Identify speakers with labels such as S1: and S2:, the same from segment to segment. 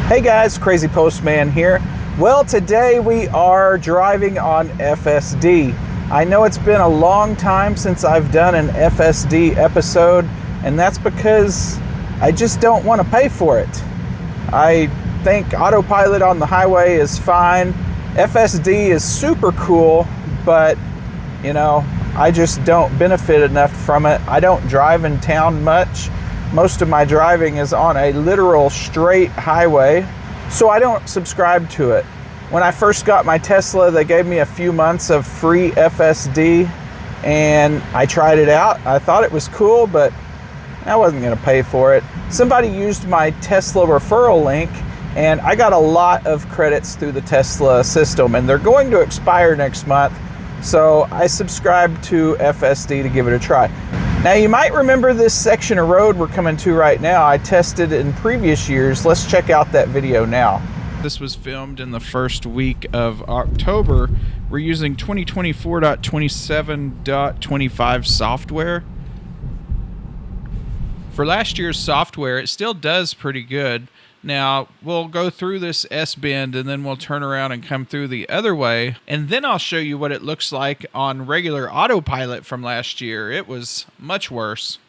S1: Hey guys, Crazypostman here. Well, today we are driving on FSD. I know it's been a long time since I've done an FSD episode, and that's because I just don't want to pay for it. I think autopilot on the highway is fine. FSD is super cool, but you know, I just don't benefit enough from it. I don't drive in town much. Most of my driving is on a literal straight highway, so I don't subscribe to it. When I first got my Tesla, they gave me a few months of free FSD, and I tried it out. I thought it was cool, but I wasn't going to pay for it. Somebody used my Tesla referral link, and I got a lot of credits through the Tesla system, and they're going to expire next month, so I subscribed to FSD to give it a try. Now, you might remember this section of road we're coming to right now. I tested in previous years. Let's check out that video now. This was filmed in the first week of October. We're using 2024.27.25 software. For last year's software, it still does pretty good. Now, we'll go through this S-bend and then we'll turn around and come through the other way. And then I'll show you what it looks like on regular autopilot from last year. It was much worse.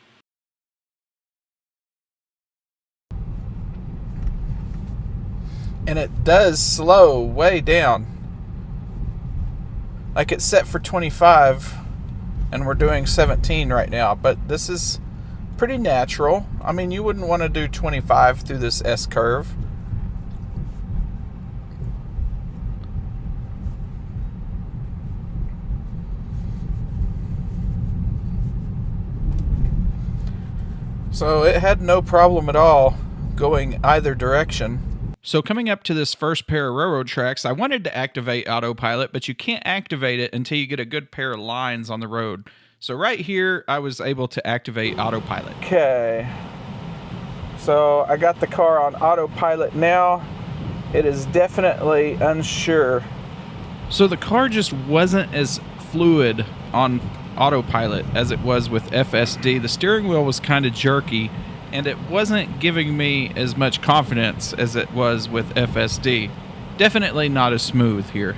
S1: And it does slow way down. Like it's set for 25 and we're doing 17 right now, but this is pretty natural. I mean, you wouldn't want to do 25 through this S curve. So it had no problem at all going either direction. So coming up to this first pair of railroad tracks, I wanted to activate autopilot, but you can't activate it until you get a good pair of lines on the road. So right here, I was able to activate autopilot. Okay, so I got the car on autopilot now. It is definitely unsure. So the car just wasn't as fluid on autopilot as it was with FSD. The steering wheel was kind of jerky, and it wasn't giving me as much confidence as it was with FSD. Definitely not as smooth here.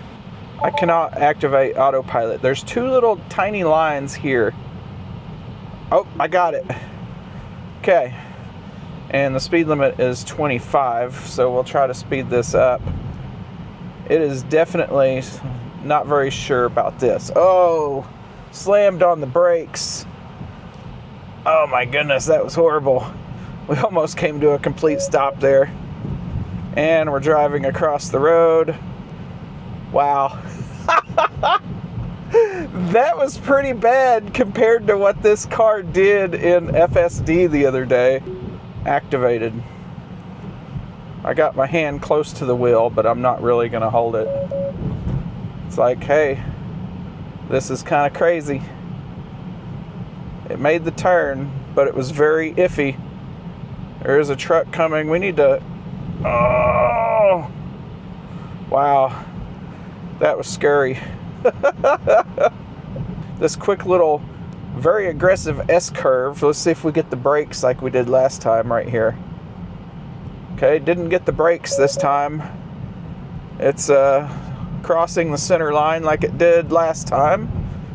S1: I cannot activate autopilot. There's two little tiny lines here. Oh, I got it. Okay. And the speed limit is 25, so we'll try to speed this up. It is definitely not very sure about this. Oh, slammed on the brakes. Oh my goodness, that was horrible. We almost came to a complete stop there. And we're driving across the road. Wow. That was pretty bad compared to what this car did in FSD the other day. Activated. I got my hand close to the wheel, but I'm not really going to hold it. It's like, hey, this is kind of crazy. It made the turn, but it was very iffy. There is a truck coming. We need to... Oh! Wow. That was scary. This quick little, very aggressive S-curve. Let's see if we get the brakes like we did last time right here. Okay, didn't get the brakes this time. It's crossing the center line like it did last time.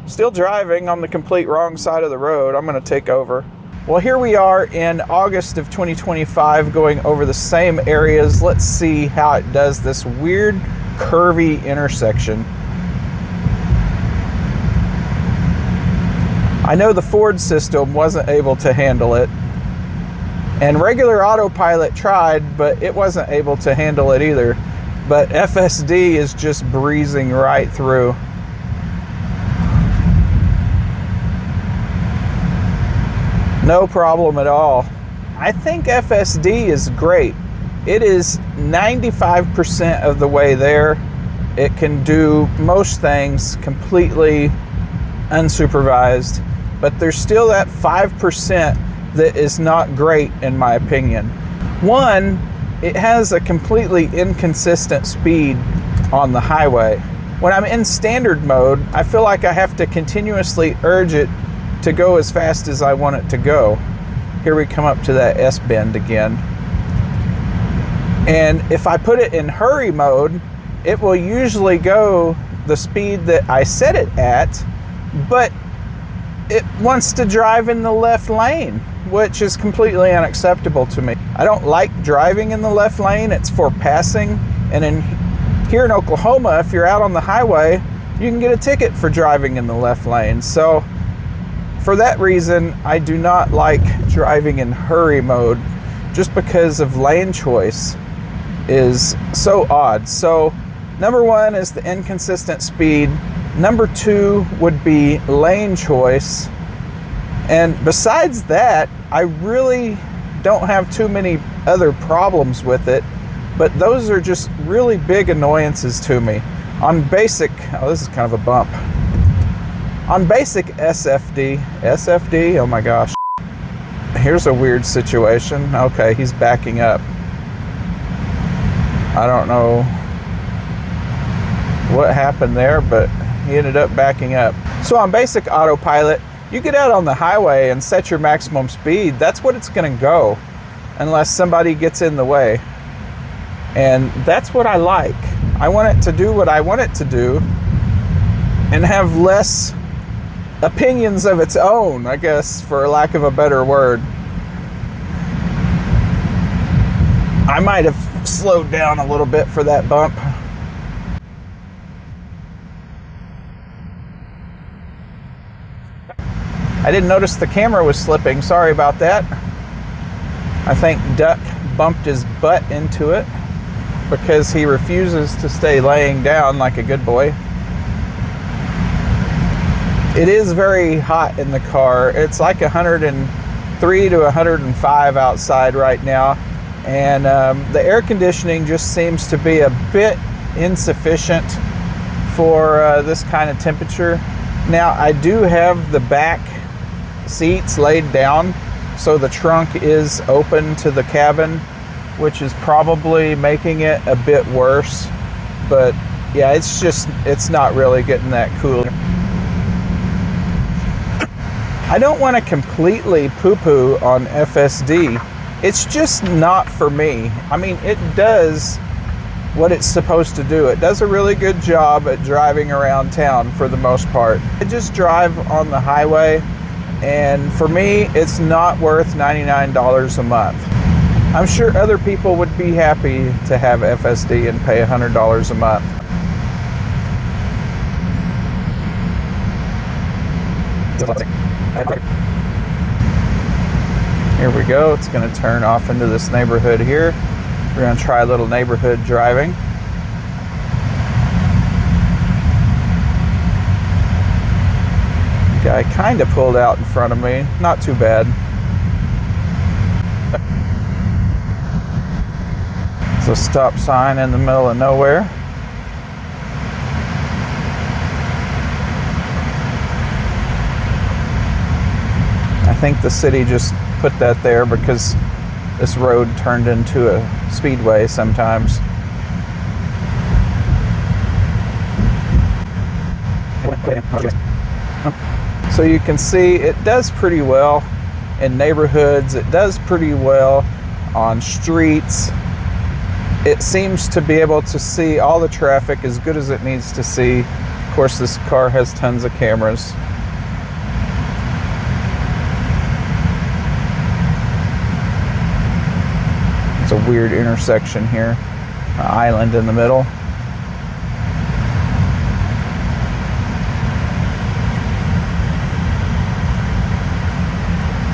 S1: Still driving on the complete wrong side of the road. I'm going to take over. Well, here we are in August of 2025 going over the same areas. Let's see how it does this weird curvy intersection. I know the Ford system wasn't able to handle it, and regular autopilot tried, but it wasn't able to handle it either. But FSD is just breezing right through. No problem at all. I think FSD is great. It is 95% of the way there. It can do most things completely unsupervised, but there's still that 5% that is not great in my opinion. One, it has a completely inconsistent speed on the highway. When I'm in standard mode, I feel like I have to continuously urge it to go as fast as I want it to go. Here we come up to that S-bend again. And if I put it in hurry mode, it will usually go the speed that I set it at, but it wants to drive in the left lane, which is completely unacceptable to me. I don't like driving in the left lane. It's for passing. And here in Oklahoma, if you're out on the highway, you can get a ticket for driving in the left lane. So for that reason, I do not like driving in hurry mode, just because of lane choice is so odd. So number one is the inconsistent speed. Number two would be lane choice. And besides that, I really don't have too many other problems with it, but those are just really big annoyances to me. On basic, oh, this is kind of a bump. On basic SFD, oh my gosh. Here's a weird situation. Okay, he's backing up. I don't know what happened there, but he ended up backing up. So on basic autopilot, you get out on the highway and set your maximum speed. That's what it's going to go, unless somebody gets in the way. And that's what I like. I want it to do what I want it to do and have less opinions of its own, I guess, for lack of a better word. I might have slowed down a little bit for that bump. I didn't notice the camera was slipping. Sorry about that. I think Duck bumped his butt into it because he refuses to stay laying down like a good boy. It is very hot in the car. It's like 103 to 105 outside right now. And the air conditioning just seems to be a bit insufficient for this kind of temperature. Now, I do have the back seats laid down, so the trunk is open to the cabin, which is probably making it a bit worse. But yeah, it's not really getting that cool. I don't want to completely poo-poo on FSD. It's just not for me. I mean, it does what it's supposed to do. It does a really good job at driving around town for the most part. I just drive on the highway, and for me, it's not worth $99 a month. I'm sure other people would be happy to have FSD and pay $100 a month. Here we go. It's going to turn off into this neighborhood here. We're going to try a little neighborhood driving. Guy kind of pulled out in front of me. Not too bad. It's a stop sign in the middle of nowhere. I think the city just put that there because this road turned into a speedway sometimes. So you can see it does pretty well in neighborhoods. It does pretty well on streets. It seems to be able to see all the traffic as good as it needs to see. Of course, this car has tons of cameras. It's a weird intersection here, an island in the middle.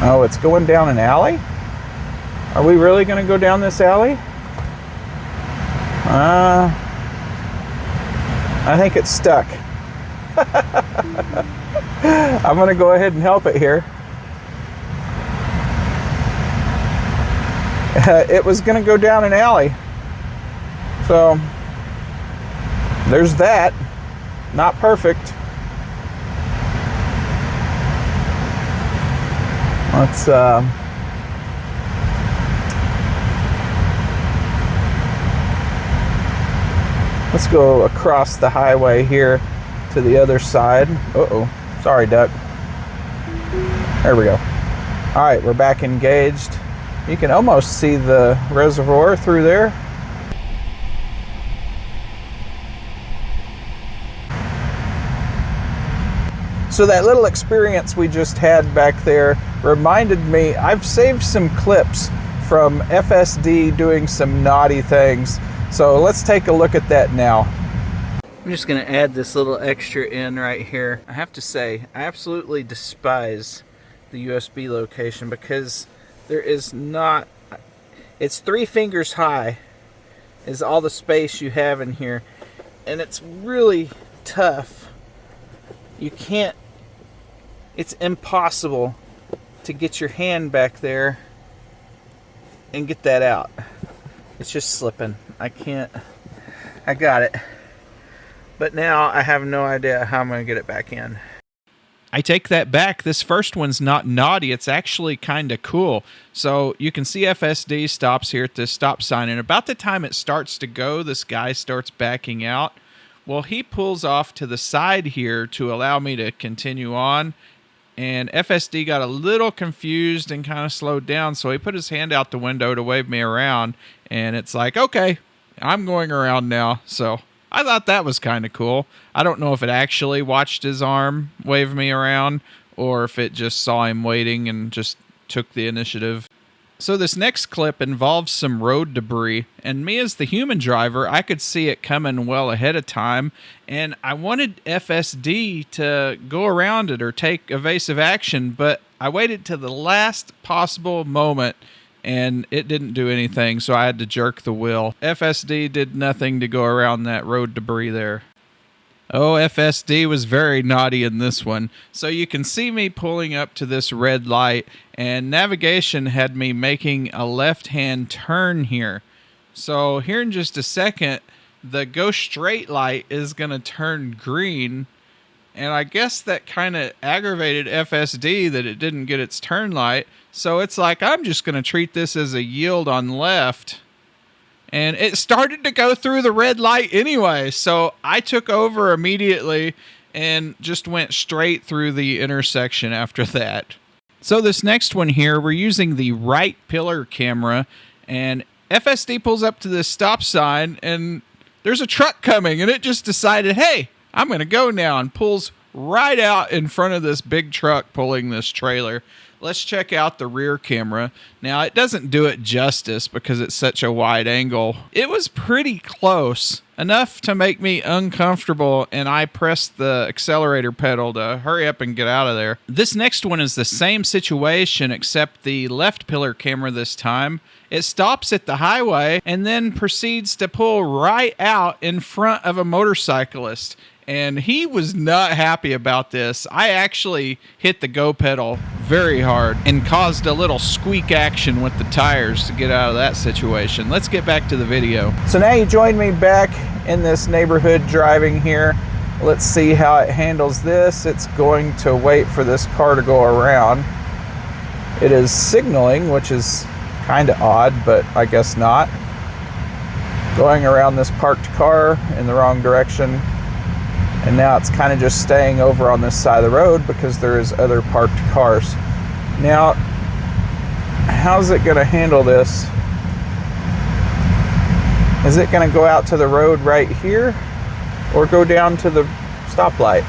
S1: Oh, it's going down an alley? Are we really going to go down this alley? I think it's stuck. I'm going to go ahead and help it here. It was going to go down an alley. So, there's that. Not perfect. Let's go across the highway here to the other side. Uh-oh. Sorry, Duck. There we go. All right, we're back engaged. You can almost see the reservoir through there. So that little experience we just had back there reminded me, I've saved some clips from FSD doing some naughty things. So let's take a look at that now. I'm just gonna add this little extra in right here. I have to say, I absolutely despise the USB location because there is not, it's 3 fingers high is all the space you have in here. And it's really tough. You can't, it's impossible to get your hand back there and get that out. It's just slipping. I can't, I got it. But now I have no idea how I'm going to get it back in. I take that back. This first one's not naughty. It's actually kind of cool. So you can see FSD stops here at this stop sign. And about the time it starts to go, this guy starts backing out. Well, he pulls off to the side here to allow me to continue on. And FSD got a little confused and kind of slowed down. So he put his hand out the window to wave me around. And it's like, okay, I'm going around now. So I thought that was kind of cool. I don't know if it actually watched his arm wave me around or if it just saw him waiting and just took the initiative. So this next clip involves some road debris, and me as the human driver, I could see it coming well ahead of time, and I wanted FSD to go around it or take evasive action, but I waited to the last possible moment and it didn't do anything, so I had to jerk the wheel. FSD did nothing to go around that road debris there. Oh, FSD was very naughty in this one. So you can see me pulling up to this red light, and navigation had me making a left-hand turn here. So here in just a second, the go straight light is going to turn green, and I guess that kind of aggravated FSD that it didn't get its turn light. So it's like, I'm just going to treat this as a yield on left. And it started to go through the red light anyway. So I took over immediately and just went straight through the intersection after that. So this next one here, we're using the right pillar camera. And FSD pulls up to this stop sign and there's a truck coming. And it just decided, hey, I'm going to go now, and pulls right out in front of this big truck pulling this trailer. Let's check out the rear camera. Now, it doesn't do it justice because it's such a wide angle. It was pretty close, enough to make me uncomfortable, and I pressed the accelerator pedal to hurry up and get out of there. This next one is the same situation, except the left pillar camera this time. It stops at the highway and then proceeds to pull right out in front of a motorcyclist. And he was not happy about this. I actually hit the go pedal very hard and caused a little squeak action with the tires to get out of that situation. Let's get back to the video. So now you join me back in this neighborhood driving here. Let's see how it handles this. It's going to wait for this car to go around. It is signaling, which is kind of odd, but I guess not. Going around this parked car in the wrong direction. And now it's kind of just staying over on this side of the road because there is other parked cars. Now, how's it going to handle this? Is it going to go out to the road right here or go down to the stoplight?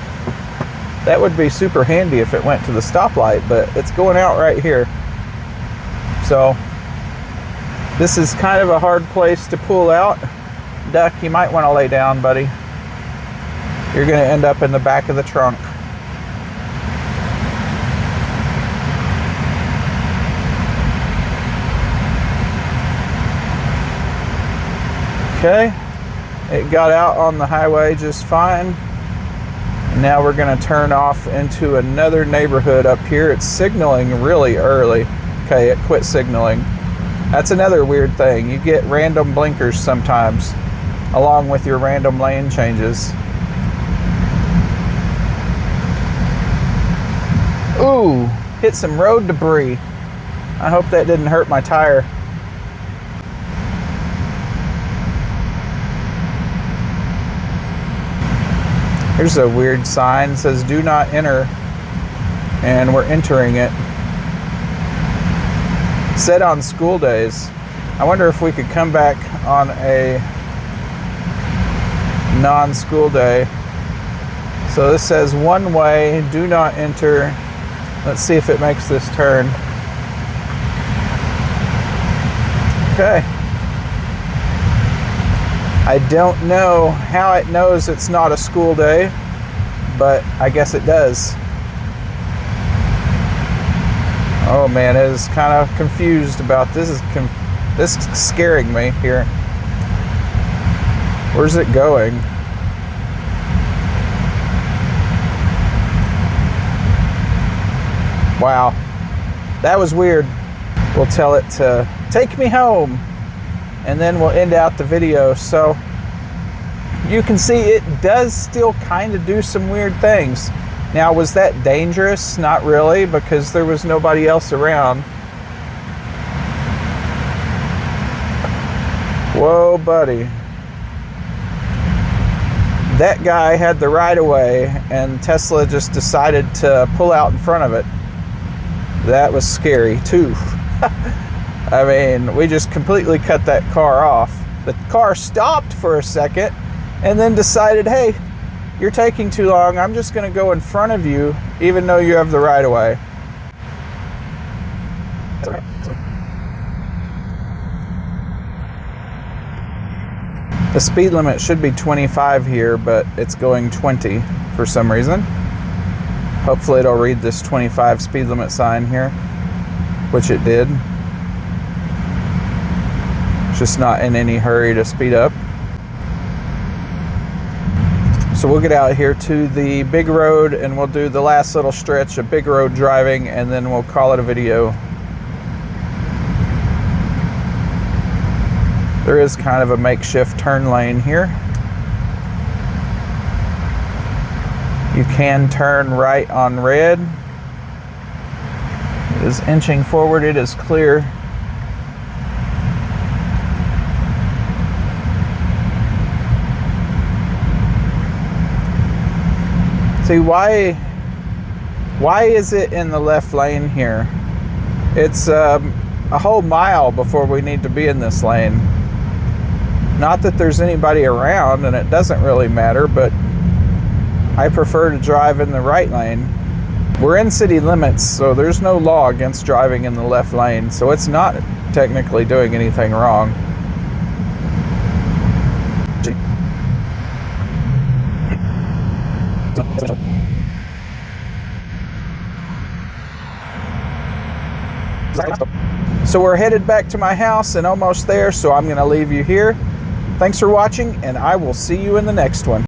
S1: That would be super handy if it went to the stoplight, but it's going out right here. So this is kind of a hard place to pull out. Duck, you might want to lay down, buddy. You're going to end up in the back of the trunk. Okay, it got out on the highway just fine. And now we're going to turn off into another neighborhood up here. It's signaling really early. Okay, it quit signaling. That's another weird thing. You get random blinkers sometimes, along with your random lane changes. Ooh, hit some road debris. I hope that didn't hurt my tire. Here's a weird sign. It says do not enter, and we're entering it. Set on school days. I wonder if we could come back on a non-school day. So this says one way, do not enter. Let's see if it makes this turn. Okay. I don't know how it knows it's not a school day, but I guess it does. Oh man, it is kind of confused about this. This is scaring me here. Where's it going? Wow, that was weird. We'll tell it to take me home, and then we'll end out the video. So you can see it does still kind of do some weird things. Now, was that dangerous? Not really, because there was nobody else around. Whoa, buddy. That guy had the right of way, and Tesla just decided to pull out in front of it. That was scary, too. I mean, we just completely cut that car off. The car stopped for a second, and then decided, hey, you're taking too long. I'm just going to go in front of you, even though you have the right of way. The speed limit should be 25 here, but it's going 20 for some reason. Hopefully it'll read this 25 speed limit sign here, which it did. Just not in any hurry to speed up. So we'll get out here to the big road and we'll do the last little stretch of big road driving, and then we'll call it a video. There is kind of a makeshift turn lane here. You can turn right on red. It is inching forward. It is clear. See, why is it in the left lane here? It's a whole mile before we need to be in this lane. Not that there's anybody around, and it doesn't really matter, but I prefer to drive in the right lane. We're in city limits, so there's no law against driving in the left lane, so it's not technically doing anything wrong. So we're headed back to my house and almost there, so I'm going to leave you here. Thanks for watching, and I will see you in the next one.